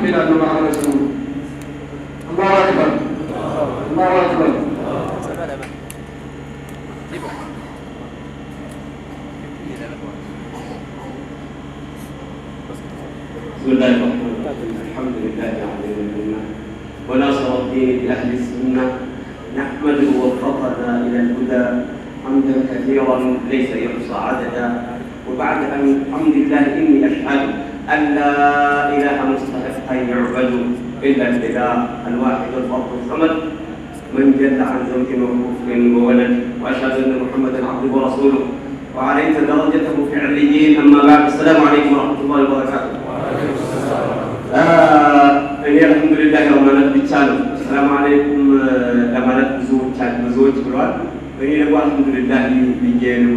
إلى أن مع رسول الله أكبر الله أكبر. بسم الله الرحمن الرحيم. الحمد لله على النعمة وناصر الدين بأهل السنة، نحمده وفقنا إلى الهدى حمدا كثيرا ليس يحصى عددا. وبعد أن الحمد لله إني أشهد أن لا إله مستحق أن يعبد إلا الإله الواحد الفرد الصمد من جل عن زوج وكفر وولد، وأشهد أن محمدا عبده ورسوله وعليت درجته في عليين. أما بعد، السلام عليكم ورحمة الله وبركاته. እኔ አልሐምዱሊላህ ለማለት ብቻ ነው። ሰላም አለይኩም ለማለት ብዙዎች ብለዋል። እኔ ደግሞ አልሐምዱሊላህ ብዬ ነው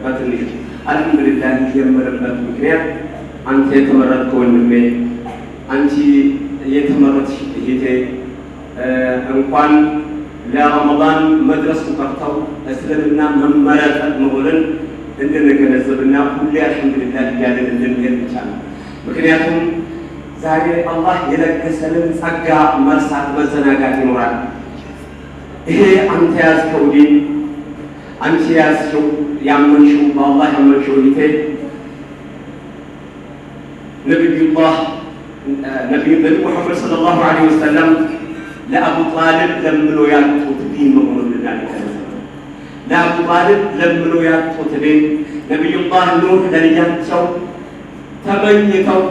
በትንሽ አልሐምዱሊላህ የምርበት ምክንያት አንተ የተመረጥከ ወንድሜ፣ አንቺ የተመረጥሽ እህቴ እንኳን ለረመዳን መድረሱ ቀርተው እስልምና መመረጥ መሆንን እንድንገነዘብና ሁሌ አልሐምዱሊላህ እያለን እንድንሄድ ብቻ ነው። ምክንያቱም ዛሬ አላህ የለገሰንን ጸጋ መርሳት መዘናጋት ይኖራል። ይሄ አንተ ያዝከው ዲን፣ አንቺ ያዝሽው ያመንሽው በአላህ ያመንሽው እህቴ ነቢዩ ሙሐመድ ሰለላሁ ዐለይሂ ወሰለም ለአቡ ጣልብ ለምኖ ያጡት ዲን መሆኑን ለአቡ ጣልብ ለምኖ ያጡት ዲን ነቢዩላህ ኑህ ለልጃቸው ተመኝተው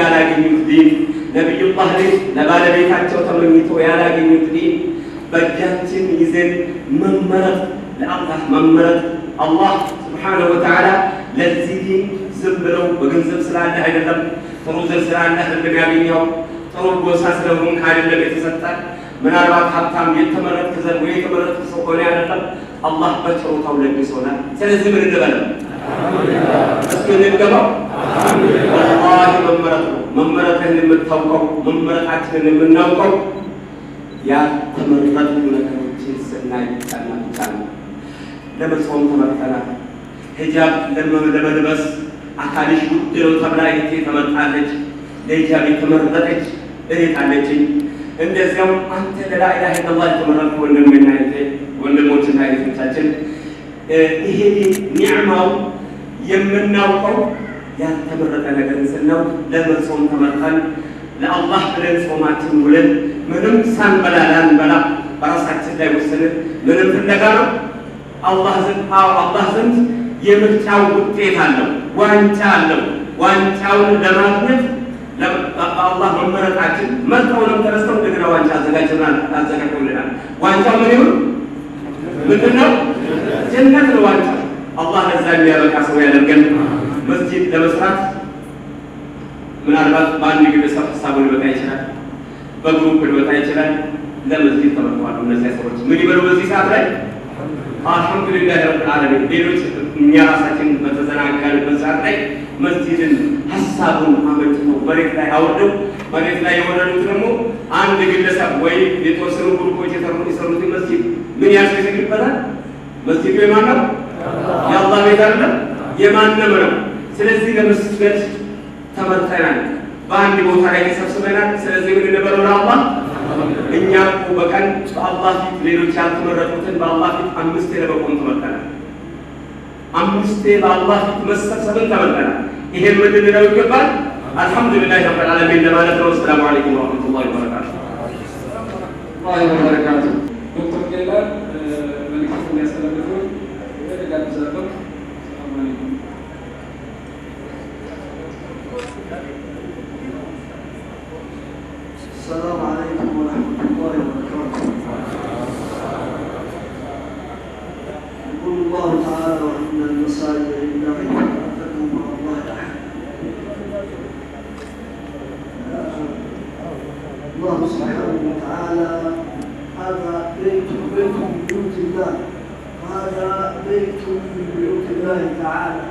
ያላገኙት ዲን፣ ነቢዩላህ ለባለቤታቸው ተመኝተው ያላገኙት ዲን በእጃችን ይዘን መመረጥ ለአላህ መመረጥ አላህ ስብሓነሁ ወተዓላ ለዚህ ዲን ዝም ብለው በገንዘብ ስላለህ አይደለም፣ ጥሩ ዘር ስላለህ አይደለም ያገኘው፣ ጥሩ ጎሳ ስለሆንክ አይደለም የተሰጠህ፣ ምናልባት ሀብታም የተመረጥክ ዘር ወይ የተመረጥክ ሰው ሆነ አይደለም፣ አላህ በችሮታው ለግሶናል። ስለዚህ ምን እንበለው? እስኪ እንገባው። ወላሂ መመረጥ ነው። መመረጥን የምታውቀው መመረጣችንን የምናውቀው ያልተመረጡ ነገሮችን ስናይ ብቻ ነው። ለመጾም ተመርጠናል። ሂጃብ ለመልበስ አካልሽ ውድ ነው ተብላ እህቴ ተመርጣለች። ለሂጃብ የተመረጠች እህት አለችኝ። እንደዚያው አንተ ለላኢላሃ ኢለላህ የተመረጥክ ወንድምና እህቴ ወንድሞችና እህቶቻችን ይሄ ኒዕማው የምናውቀው ያልተመረጠ ነገር ስናውቅ ለመጾም ተመርጠን ለአላህ ብለን ጾማችን ውለን ምንም ሳንበላ ላንበላ በራሳችን ላይ ወስነን ምንም ፍለጋ ነው አላህ ዘንድ የምርጫው ውጤት አለው፣ ዋንጫ አለው። ዋንጫውን ለማግኘት ለአላህ መመረጣችን መርጠውንም ተነስተው እንደገና ዋንጫ አዘጋጅተውልናል። ዋንጫው ምን ይሁን? ምንድን ነው? ጀነት ነው ዋንጫው። አላህ ለዛ የሚያበቃ ሰው ያደርገን። መስጂድ ለመስራት ምናልባት በአንድ ግለሰብ ሀሳቡ ሊወጣ ይችላል፣ በግሩፕ ሊወጣ ይችላል። ለመስጂድ ተመርጠዋል። እነዚያ ሰዎች ምን ይበሉ በዚህ ሰዓት ላይ? አልሐምዱሊላህ ረብል ዓለሚን። ሌሎች እኛ ራሳችን በተዘናጋንበት ሰዓት ላይ መስጂድን ሀሳቡን አመንጭተው መሬት ላይ አወርደው መሬት ላይ የወረዱት ደግሞ አንድ ግለሰብ ወይ የተወሰኑ ግሩፖች የሰሩት መስጂድ ምን ያህል ይሰግድበታል? መስጂዱ የማን ነው? የአላህ ቤት አይደለም፣ የማንም ነው። ስለዚህ ለመስገድ ተመርጠናል፣ በአንድ ቦታ ላይ ተሰብስበናል። ስለዚህ ምን እንበለው ለአላህ? እኛ እኮ በቀን በአላህ ፊት ሌሎች ያልተመረጡትን በአላህ ፊት 5 ለመቆም ተመርጠናል። 5 በአላህ ፊት መሰብሰብን ተመርጠናል። ይሄን ምን ልንለው ይገባል? አልሐምዱሊላህ ረብል ዓለሚን ለማለት ነው። ሰላም አለይኩም ወራህመቱላሂ ወበረካቱ። ዶክተር ጀላል መልዕክት የሚያስተላልፉ ጋብዛለሁ። ሰላም አለይኩም። السلام عليكم ورحمة الله وبركاته. يقول الله تعالى: وأن المساجد لله فلا تدعوا مع الله أحد. الله سبحانه وتعالى هذا بيت من بيوت الله، وهذا بيت من بيوت الله تعالى.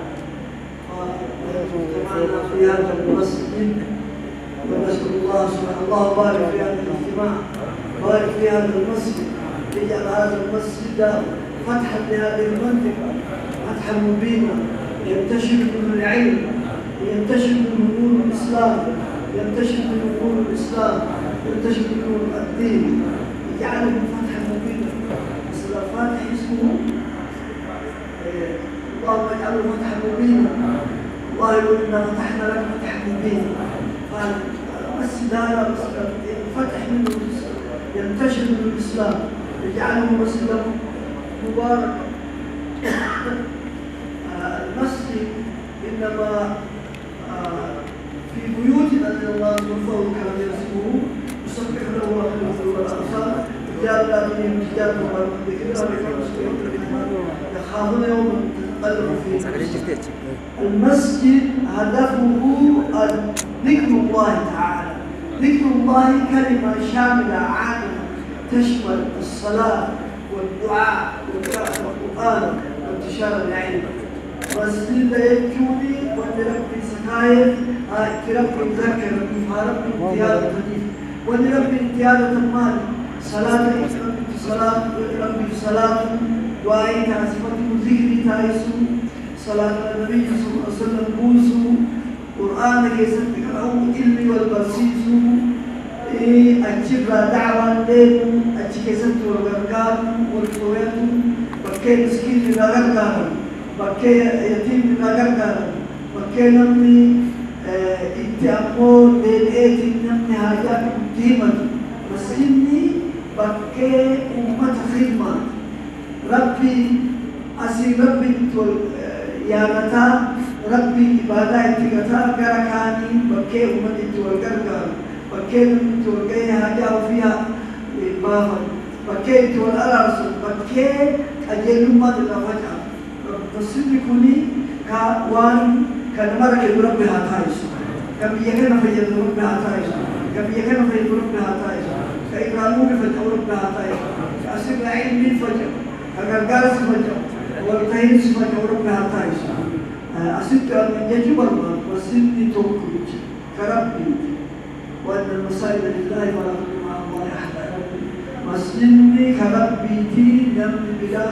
واجتمعنا في هذا المسجد ونسأل الله سبحانه الله بارك في هذا الاجتماع، بارك في هذا المسجد، اجعل هذا المسجد فتحا لهذه المنطقة، فتحا مبينا ينتشر منه العلم، ينتشر منه نور الإسلام، ينتشر منه نور الإسلام، ينتشر منه نور الدين، يجعله فتحا مبينا. مثل الفاتح اسمه اللهم اجعله فتحا مبينا. الله يقول إنا فتحنا لك فتحا مبينا. فالمسجد هذا فتح منه ينتشر منه الإسلام، يجعله مسجدا مباركا. المسجد إنما في بيوتنا من الله يرفعه كما يرسمه يسبح له الخلق والأبصار رجال لا تلهيهم تجارة ولا بذكر الله يخافون يوما تتقلب فيه. المسجد هدفه ذكر الله تعالى، ذكر الله كلمة شاملة عامة تشمل الصلاة والدعاء وقراءة القرآن وانتشار العلم. مسجد يجوني وأن ربي سكاية ربي يذكر ربي امتياز الحديث وأن ربي امتياز المال صلاة ربي صلاة ربي صلاة دعائي تعزفة ذكري تايسو صلاة النبي صلى الله عليه وسلم بوسو قرآن يسبح له علمي والبرسيسو أجيب دعوة لهم أجيب سنت والغرقان والفويت بكي مسكين للغرقان بكي يتيم للغرقان بكي نمني اتأمور بالإيت نمني حاجات قديمة بس إني بكي أمة خدمة ربي أسي ربي يامتا ربي إبادة اتقتا غرقاني بكي أمة والغرقان بكي تورجي حاجة فيها بافا بكي تور الأرض بكي أجل ما تلفجأ بسيط كوني كوان كنمر كبر بها تايس كم يكن في جبر بها تايس كم يكن في جبر بها تايس كإكرامه في جبر بها تايس كأسيب علمي فجأ كغرغار فجأ والتهين فجأ بها تايس أسيب من يجبر ما بسيط توكل كربي وأن المساجد لله ولا تدعوا مع الله أحدا. مسجدني كربيتي نمني بلا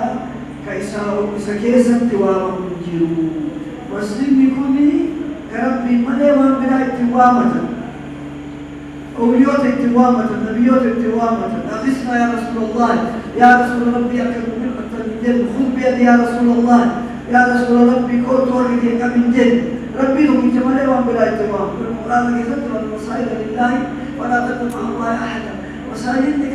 كيساو سكيسا تواما من جيرو. مسجدني كوني كربي ملي وان بلا اتوامة أوليوت اتوامة نبيوت اتوامة أغثنا يا رسول الله يا رسول ربي أكرم من جد خذ بيدي يا رسول الله يا رسول ربي كنت وحدي من جد ربي لو كنت ملي وان بلا اتوامة القرآن يذكر المساجد لله ولا تدعوا مع الله أحدا. مساجدك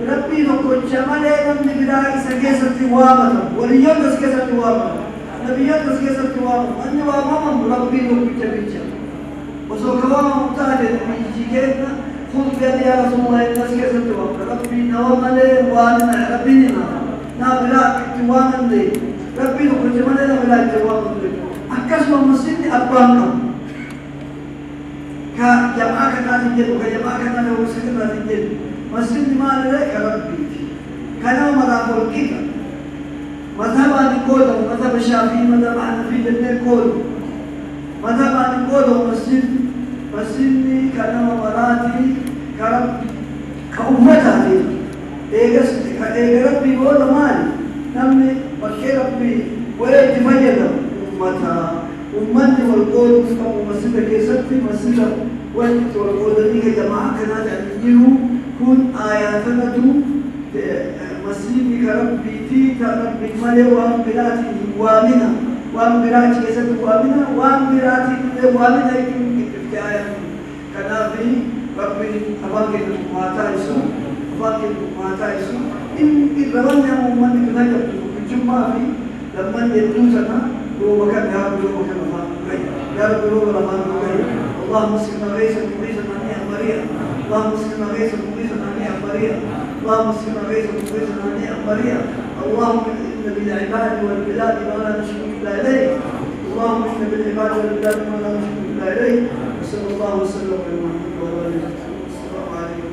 ربي لو كنت ملي من بلا سكيسة توامة وليوم سكيسة توامة نبيات سكيسة توامة أني وامام ربي لو كنت بيجا وسوكوامة مبتالي بيجيكينا خذ بيدي يا رسول الله إن سكيسة توامة ربي نواملي وانا ربي نابلا توامة لي ربي لو كنت ملي نابلا توامة لي أكسب المسجد أبانكم كجماعة كان يجيب وكجماعة كان هو سكنة يجيب مسجد ما لك ربي كانوا مذهب الكتاب مذهب عن كودو مذهب الشافعي مذهب حنفي جنة كودو مذهب عن كودو مسجد كانوا مراتي كرب كأمتها لي إيجس ربي كودو مالي نمني بكي ربي ويتفجد أمتها أمتي والقول كم مسجد كيستي مسجد وقت والقول دي جماعة كنا تعملوا كون آياتنا تو مسجد كربي تي كربي مالي وام براتي وامنا وام براتي كيست وامنا وام براتي وامنا يكون كتير كنا في ربي أباك المقاطع يسوع أباك المقاطع يسوع إن الربنا أمتي كنا جبتوا الجمعة في لما يدوسنا هو مكان يا رب هو مكان الله يا رب هو الله اللهم اسقنا غيثا مغيثا هنيئا مريئا اللهم اسقنا غيثا مغيثا هنيئا مريئا اللهم اسقنا غيثا مغيثا هنيئا مريئا اللهم ان بالعباد والبلاد ما لا نشكو الا اليك اللهم ان بالعباد والبلاد ما لا نشكو الا اليك وصلى الله وسلم على محمد وعلى اله وصحبه السلام عليكم